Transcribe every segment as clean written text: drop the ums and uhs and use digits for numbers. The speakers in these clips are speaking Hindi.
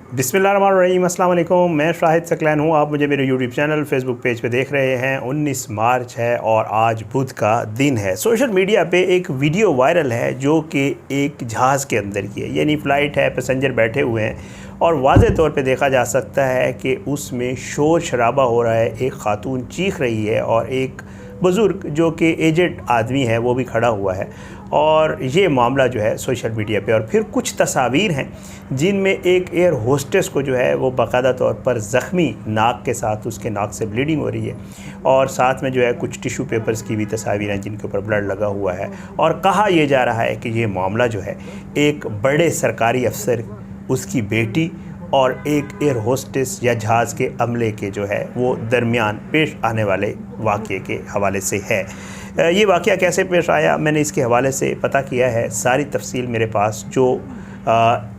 बिस्मिल्लाहिर्रहमानिर्रहीम, अस्सलाम वालेकुम। मैं शाहिद सकलैन हूँ। आप मुझे मेरे यूट्यूब चैनल फेसबुक पेज पे देख रहे हैं। 19 मार्च है और आज बुध का दिन है। सोशल मीडिया पे एक वीडियो वायरल है जो कि एक जहाज़ के अंदर की है, यानी फ़्लाइट है, पैसेंजर बैठे हुए हैं और वाज़े तौर पे देखा जा सकता है कि उसमें शोर शराबा हो रहा है। एक ख़ातून चीख रही है और एक बुज़ुर्ग जो कि एजेड आदमी है वो भी खड़ा हुआ है। और ये मामला जो है सोशल मीडिया पे, और फिर कुछ तस्वीर हैं जिनमें एक एयर होस्टेस को जो है वो बाकायदा तौर पर ज़ख्मी नाक के साथ, उसके नाक से ब्लीडिंग हो रही है और साथ में जो है कुछ टिश्यू पेपर्स की भी तस्वीरें हैं जिनके ऊपर ब्लड लगा हुआ है। और कहा यह जा रहा है कि ये मामला जो है एक बड़े सरकारी अफसर, उसकी बेटी और एक एयर होस्टेस या जहाज़ के अमले के जो है वो दरमियान पेश आने वाले वाक़े के हवाले से है। ये वाक़या कैसे पेश आया, मैंने इसके हवाले से पता किया है। सारी तफसील मेरे पास जो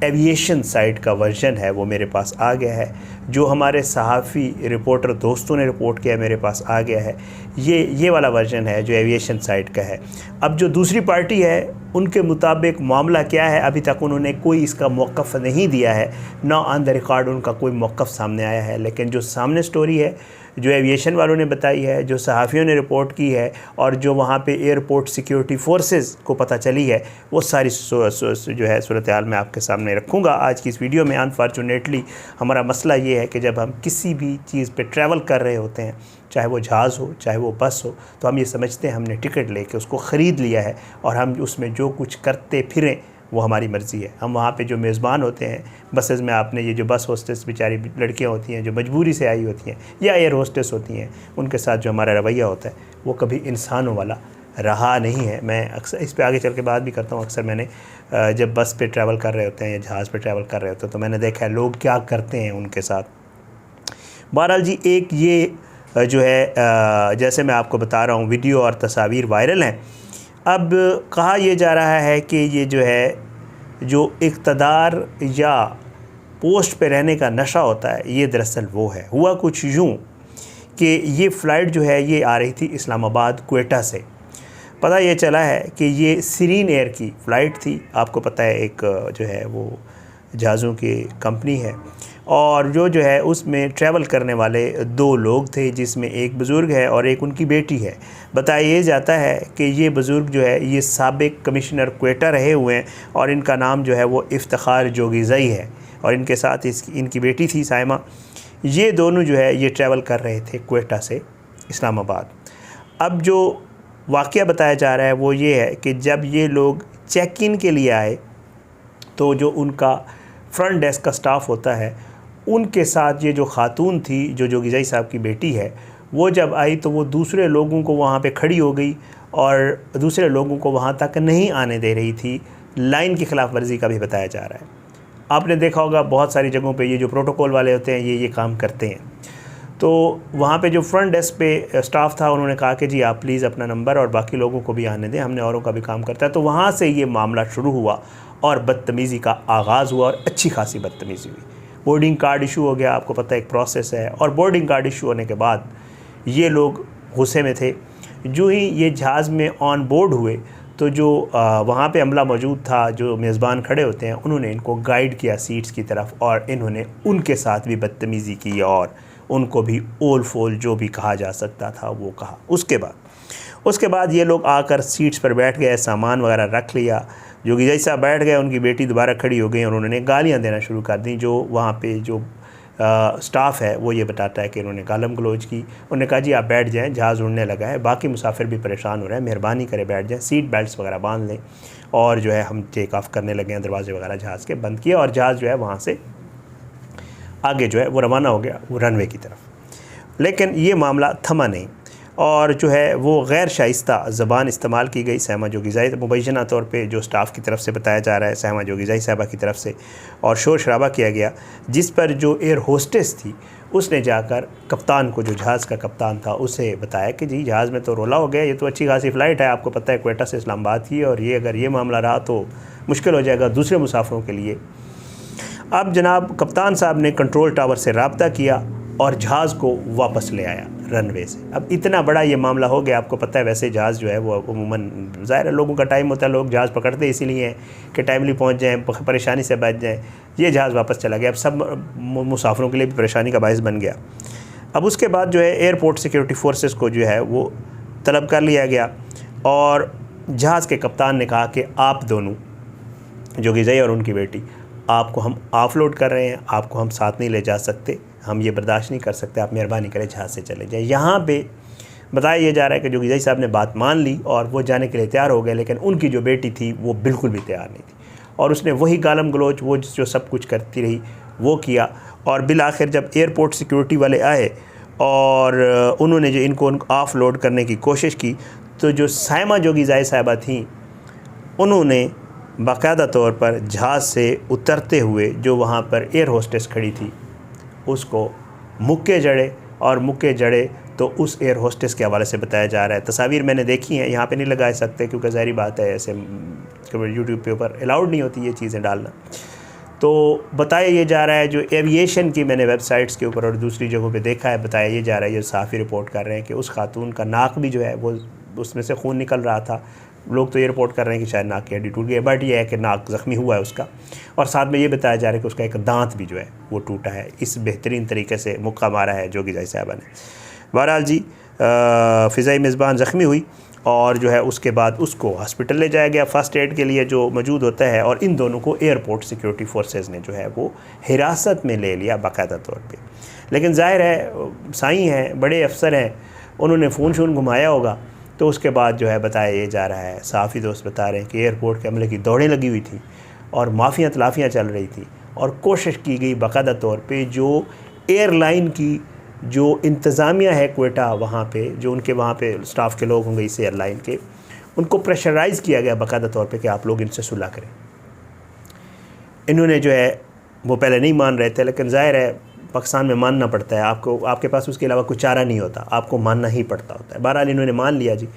एविएशन साइट का वर्जन है वो मेरे पास आ गया है। जो हमारे सहाफ़ी रिपोर्टर दोस्तों ने रिपोर्ट किया मेरे पास आ गया है। ये वाला वर्जन है जो एविएशन साइट का है। अब जो दूसरी पार्टी है उनके मुताबिक मामला क्या है, अभी तक उन्होंने कोई इसका मौक़िफ़ नहीं दिया है, ना ऑन द रिकॉर्ड उनका कोई मौक़िफ़ सामने आया है। लेकिन जो सामने स्टोरी है, जो एविएशन वालों ने बताई है, जो सहाफ़ियों ने रिपोर्ट की है और जो वहाँ पे एयरपोर्ट सिक्योरिटी फोर्सेस को पता चली है, वो सारी जो है सूरत हाल मैं आपके सामने रखूँगा आज की इस वीडियो में। अनफॉर्चुनेटली हमारा मसला ये है कि जब हम किसी भी चीज़ पे ट्रैवल कर रहे होते हैं, चाहे वो जहाज़ हो चाहे वो बस हो, तो हम ये समझते हैं हमने टिकट लेके उसको ख़रीद लिया है और हम उसमें जो कुछ करते फिरें वो हमारी मर्ज़ी है। हम वहाँ पे जो मेज़बान होते हैं बसेज़ में, आपने ये जो बस होस्टेस बेचारी लड़कियाँ होती हैं जो मजबूरी से आई होती हैं, या एयर होस्टेस होती हैं, उनके साथ जो हमारा रवैया होता है वो कभी इंसानों वाला रहा नहीं है। मैं अक्सर इस पे आगे चल के बात भी करता हूँ। अक्सर मैंने जब बस पे ट्रैवल कर रहे होते हैं या जहाज़ पे ट्रैवल कर रहे होते हैं तो मैंने देखा है लोग क्या करते हैं उनके साथ। बहरहाल जी, एक ये जो है जैसे मैं आपको बता रहा हूँ वीडियो और तस्वीर वायरल हैं। अब कहा यह जा रहा है कि ये जो है जो इक़्तिदार या पोस्ट पे रहने का नशा होता है, ये दरअसल वो है। हुआ कुछ यूँ कि ये फ़्लाइट जो है ये आ रही थी इस्लामाबाद क्वेटा से। पता ये चला है कि ये सीरीन एयर की फ़्लाइट थी। आपको पता है एक जो है वो जहाज़ों की कंपनी है और जो है उसमें ट्रैवल करने वाले दो लोग थे, जिसमें एक बुज़ुर्ग है और एक उनकी बेटी है। बताया जाता है कि ये बुज़ुर्ग जो है ये साबिक़ कमिश्नर क्वेटा रहे हुए हैं और इनका नाम जो है वो इफ्तिखार जोगीज़ई है और इनके साथ इनकी बेटी थी साइमा। ये दोनों जो है ये ट्रैवल कर रहे थे क्वेटा से इस्लामाबाद। अब जो वाक़या बताया जा रहा है वो ये है कि जब ये लोग चेक इन के लिए आए तो जो उनका फ्रंट डेस्क का स्टाफ़ होता है उनके साथ ये जो ख़ातून थी जो जोगीज़ई साहब की बेटी है, वो जब आई तो वो दूसरे लोगों को वहाँ पे खड़ी हो गई और दूसरे लोगों को वहाँ तक नहीं आने दे रही थी। लाइन की ख़िलाफ़ वर्जी का भी बताया जा रहा है। आपने देखा होगा बहुत सारी जगहों पे ये जो प्रोटोकॉल वाले होते हैं ये काम करते हैं। तो वहाँ पे जो फ्रंट डेस्क पे स्टाफ़ था उन्होंने कहा कि जी आप प्लीज़ अपना नंबर और बाकी लोगों को भी आने दें, हमने औरों का भी काम करता है। तो वहाँ से ये मामला शुरू हुआ और बदतमीज़ी का आगाज़ हुआ और अच्छी खासी बदतमीज़ी हुई। बोर्डिंग कार्ड इशू हो गया, आपको पता है एक प्रोसेस है, और बोर्डिंग कार्ड इशू होने के बाद ये लोग गुस्से में थे। जो ही ये जहाज़ में ऑन बोर्ड हुए तो जो वहाँ पे अमला मौजूद था, जो मेज़बान खड़े होते हैं, उन्होंने इनको गाइड किया सीट्स की तरफ और इन्होंने उनके साथ भी बदतमीज़ी की और उनको भी ओल फोल जो भी कहा जा सकता था वो कहा। उसके बाद ये लोग आकर सीट्स पर बैठ गए, सामान वगैरह रख लिया। जोगीज़ई साहब बैठ गए, उनकी बेटी दोबारा खड़ी हो गई और उन्होंने गालियाँ देना शुरू कर दी। जो वहाँ पे जो स्टाफ़ है वो ये बताता है कि उन्होंने गालम गलोच की। उन्होंने कहा जी आप बैठ जाएं, जहाज़ उड़ने लगा है, बाकी मुसाफिर भी परेशान हो रहे हैं, मेहरबानी करें बैठ जाएं, सीट बेल्ट्स वगैरह बांध लें। और जो है हम टेक ऑफ़ करने लगे हैं, दरवाजे वगैरह जहाज़ के बंद किए और जहाज़ जो है वहाँ से आगे जो है वो रवाना हो गया वो रनवे की तरफ। लेकिन ये मामला थमा नहीं और जो है वो गैर शाइस्ता ज़बान इस्तेमाल की गई साइमा जोगीज़ई, मुबैना तौर पे जो स्टाफ़ की तरफ से बताया जा रहा है साइमा जोगीज़ई साहबा की तरफ से, और शोर शराबा किया गया। जिस पर जो एयर होस्टेस थी उसने जाकर कप्तान को, जो जहाज़ का कप्तान था, उसे बताया कि जी जहाज़ में तो रोला हो गया, ये तो अच्छी खासी फ़्लाइट है, आपको पता है क्वेटा से इस्लामाबाद की, और ये अगर ये मामला रहा तो मुश्किल हो जाएगा दूसरे मुसाफिरों के लिए। अब जनाब कप्तान साहब ने कंट्रोल टावर से रब्ता किया और जहाज़ को वापस ले आया। रनवे से। अब इतना बड़ा ये मामला हो गया, आपको पता है वैसे जहाज़ जो है वो अमूमन ज़ाहिर है लोगों का टाइम होता है, लोग जहाज़ पकड़ते हैं इसीलिए हैं कि टाइमली पहुंच जाएं, परेशानी से बच जाएं। ये जहाज़ वापस चला गया, अब सब मुसाफिरों के लिए भी परेशानी का बायस बन गया। अब उसके बाद जो है एयरपोर्ट सिक्योरिटी फोर्सेस को जो है वो तलब कर लिया गया और जहाज़ के कप्तान ने कहा कि आप दोनों जोगीज़ई और उनकी बेटी, आपको हम ऑफलोड कर रहे हैं, आपको हम साथ नहीं ले जा सकते, हम ये बर्दाश्त नहीं कर सकते, आप मेहरबानी करें जहाज़ से चले जाएँ। यहाँ पे बताया ये जा रहा है कि जोगीज़ई साहब ने बात मान ली और वो जाने के लिए तैयार हो गए, लेकिन उनकी जो बेटी थी वो बिल्कुल भी तैयार नहीं थी और उसने वही गालम गलोच वो जो सब कुछ करती रही वो किया। और बिल आखिर जब एयरपोर्ट सिक्योरिटी वाले आए और उन्होंने जो इनको ऑफ लोड करने की कोशिश की, तो जो साइमा जोगीज़ई साहिबा थी उन्होंने बाकायदा तौर पर जहाज़ से उतरते हुए जो वहाँ पर एयर होस्टेस खड़ी थी उसको मुक्के जड़े, और मुक्के जड़े तो उस एयर होस्टेस के हवाले से बताया जा रहा है। तस्वीर मैंने देखी हैं, यहाँ पे नहीं लगा सकते क्योंकि ज़ाहिर बात है ऐसे यूट्यूब पे ऊपर अलाउड नहीं होती ये चीज़ें डालना। तो बताया ये जा रहा है, जो एविएशन की मैंने वेबसाइट्स के ऊपर और दूसरी जगहों पे देखा है, बताया ये जा रहा है, ये सहाफ़ी रिपोर्ट कर रहे हैं कि उस खातून का नाक भी जो है वो उसमें से खून निकल रहा था। लोग तो ये रिपोर्ट कर रहे हैं कि शायद नाक की हड्डी टूट गई, बट ये है कि नाक ज़ख्मी हुआ है उसका, और साथ में ये बताया जा रहा है कि उसका एक दांत भी जो है वो टूटा है। इस बेहतरीन तरीके से मुक्का मारा है जोगीज़ई साहिबा ने। बहरहाल जी फ़िज़ाई मेज़बान ज़ख्मी हुई और जो है उसके बाद उसको हॉस्पिटल ले जाया गया फ़र्स्ट एड के लिए जो मौजूद होता है, और इन दोनों को एयरपोर्ट सिक्योरिटी फोर्सेस ने जो है वो हिरासत में ले लिया बाकायदा तौर पे। लेकिन ज़ाहिर है साईं हैं, बड़े अफसर हैं, उन्होंने फ़ोन शोन घुमाया होगा, तो उसके बाद जो है बताया ये जा रहा है, सहाफ़ी दोस्त बता रहे हैं कि एयरपोर्ट के अमले की दौड़ें लगी हुई थी और माफ़ियाँ तलाफ़ियाँ चल रही थी और कोशिश की गई बाकायदा तौर पे जो एयरलाइन की जो इंतज़ामिया है क्वेटा वहाँ पे, जो उनके वहाँ पे स्टाफ के लोग होंगे इस एयरलाइन के, उनको प्रेशराइज़ किया गया बाकायदा तौर पे कि आप लोग इनसे सुलह करें। इन्होंने जो है वो पहले नहीं मान रहे थे, लेकिन ज़ाहिर है पाकिस्तान में मानना पड़ता है, आपको आपके पास उसके अलावा कुछ चारा नहीं होता, आपको मानना ही पड़ता होता है। बहरहाल इन्होंने मान लिया जी।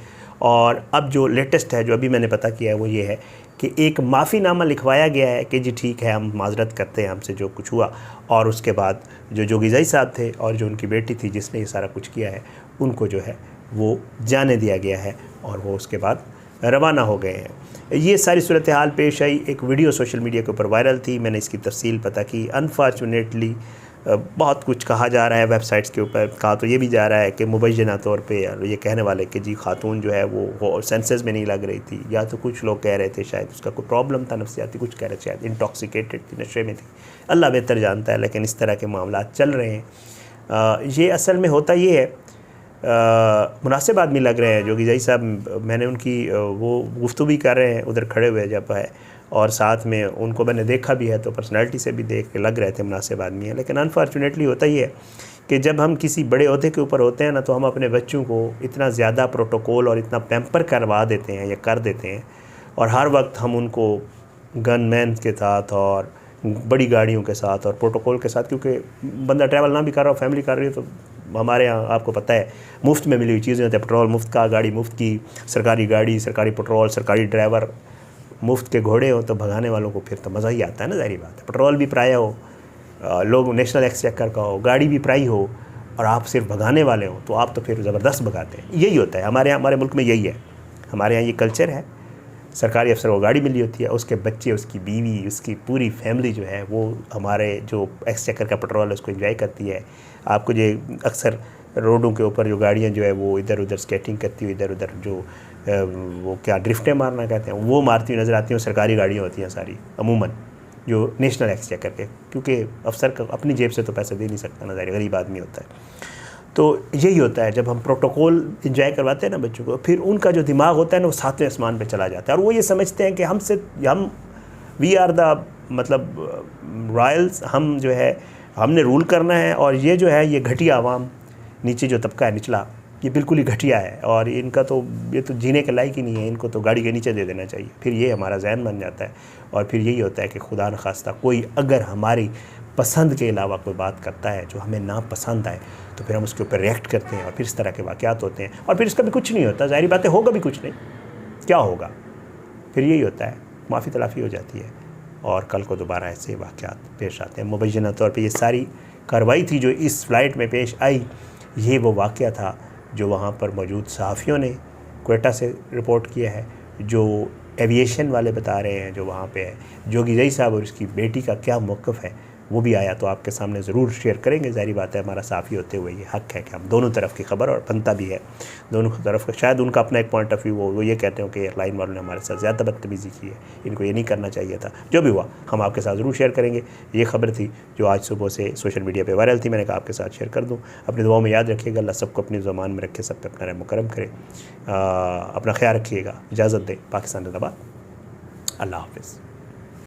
और अब जो लेटेस्ट है जो अभी मैंने पता किया है वो ये है कि एक माफ़ीनामा लिखवाया गया है कि जी ठीक है हम माजरत करते हैं हमसे जो कुछ हुआ, और उसके बाद जो जोगीज़ई साहब थे और जो उनकी बेटी थी जिसने ये सारा कुछ किया है उनको जो है वो जाने दिया गया है और वो उसके बाद रवाना हो गए हैं। ये सारी सूरत हाल पेश आई, एक वीडियो सोशल मीडिया के ऊपर वायरल थी, मैंने इसकी तफसील पता की। अनफॉर्चुनेटली बहुत कुछ कहा जा रहा है वेबसाइट्स के ऊपर, कहा तो ये भी जा रहा है कि मुबैना तौर पे ये कहने वाले कि जी खातून जो है वो सेंसेस में नहीं लग रही थी, या तो कुछ लोग कह रहे थे शायद उसका कोई प्रॉब्लम था नफ्सियाती, कुछ कह रहे थे शायद इंटॉक्सिकेटेड थी, नशे में थी, अल्लाह बेहतर जानता है। लेकिन इस तरह के मामला चल रहे हैं। ये असल में होता ये है, मुनासिब आदमी लग रहे हैं जोगीज़ई साहब, मैंने उनकी वो गुफ्तगू भी कर रहे हैं उधर खड़े हुए जब है, और साथ में उनको मैंने देखा भी है तो पर्सनैलिटी से भी देख के लग रहे थे मुनासिब आदमी हैं। लेकिन अनफॉर्चुनेटली होता ही है कि जब हम किसी बड़े ओहदे के ऊपर होते हैं ना, तो हम अपने बच्चों को इतना ज़्यादा प्रोटोकॉल और इतना पैम्पर करवा देते हैं या कर देते हैं, और हर वक्त हम उनको गनमैन के साथ और बड़ी गाड़ियों के साथ और प्रोटोकॉल के साथ, क्योंकि बंदा ट्रैवल ना भी कर रहा हो, फैमिली कर रही हो, तो हमारे यहाँ आपको पता है मुफ्त में मिली हुई चीज़ें होती हैं, पेट्रोल मुफ्त का, गाड़ी मुफ्त की, सरकारी गाड़ी, सरकारी पेट्रोल, सरकारी ड्राइवर, मुफ्त के घोड़े हो, तो भगाने वालों को फिर तो मज़ा ही आता है ना, ज़ाहिर बात है। पेट्रोल भी प्राय हो, लोग नेशनल एक्सचेकर का हो, गाड़ी भी प्राई हो, और आप सिर्फ भगाने वाले हो तो आप तो फिर ज़बरदस्त भगाते हैं। यही होता है हमारे यहाँ, हमारे मुल्क में यही है, हमारे यहाँ ये कल्चर है। सरकारी अफसर को गाड़ी मिली होती है, उसके बच्चे, उसकी बीवी, उसकी पूरी फैमिली जो है वो हमारे जो एक्सचेकर का पेट्रोल है उसको एंजॉय करती है। आपको जो अक्सर रोडों के ऊपर जो गाड़ियाँ जो है वो इधर उधर स्केटिंग करती हुई, इधर उधर जो वो क्या ड्रिफ्टें मारना कहते हैं, वो मारती हुई नज़र आती हैं। सरकारी गाड़ियाँ होती हैं सारी अमूमन जो नेशनल एक्सचेकर के, क्योंकि अफसर का अपनी जेब से तो पैसे दे नहीं सकता ना, गरीब आदमी होता है। तो यही होता है जब हम प्रोटोकॉल इंजॉय करवाते हैं ना बच्चों को, फिर उनका जो दिमाग होता है ना वो सातवें आसमान पे चला जाता है, और वो ये समझते हैं कि हम वी आर द मतलब रॉयल्स, हम जो है हमने रूल करना है, और ये जो है ये घटिया आवाम, नीचे जो तबका है निचला, ये बिल्कुल ही घटिया है, और इनका तो ये तो जीने के लायक ही नहीं है, इनको तो गाड़ी के नीचे दे देना चाहिए। फिर ये हमारा जहन बन जाता है, और फिर यही होता है कि खुदा न खास्ता कोई अगर हमारी पसंद के अलावा कोई बात करता है जो हमें ना पसंद आए, तो फिर हम उसके ऊपर रिएक्ट करते हैं, और फिर इस तरह के वाक़यात होते हैं, और फिर इसका भी कुछ नहीं होता, ज़ाहिर बात है होगा भी कुछ नहीं, क्या होगा, फिर यही होता है, माफ़ी तलाफ़ी हो जाती है, और कल को दोबारा ऐसे वाक़यात पेश आते हैं। मुबैना तौर पे ये सारी कार्रवाई थी जो इस फ़्लाइट में पेश आई, ये वो वाक़या था जो वहाँ पर मौजूद सहाफ़ियों ने क्वेटा से रिपोर्ट किया है, जो एविएशन वाले बता रहे हैं, जो वहाँ पे है जोगी जई साहब और उसकी बेटी का क्या मौक़िफ़ है वो भी आया तो आपके सामने ज़रूर शेयर करेंगे। ज़ाहिर बात है हमारा साफ़ी होते हुए ये हक़ है कि हम दोनों तरफ की खबर, और बनता भी है दोनों तरफ का। शायद उनका अपना एक पॉइंट ऑफ व्यू वो ये कहते हो कि एयरलाइन वालों ने हमारे साथ ज़्यादा बदतमीज़ी की है, इनको ये नहीं करना चाहिए था। जो भी हुआ हम आपके साथ ज़रूर शेयर करेंगे। ये खबर थी जो आज सुबह से सोशल मीडिया पर वायरल थी, मैंने कहा आपके साथ शेयर कर दूँ। अपनी दुआओं में याद रखिएगा, अल्लाह सबको अपनी ज़ुबान में रखे, सब पे अपना रहम करम करे। अपना ख्याल रखिएगा, इजाज़त दें। पाकिस्तान जिंदाबाद। अल्लाह हाफ़िज़।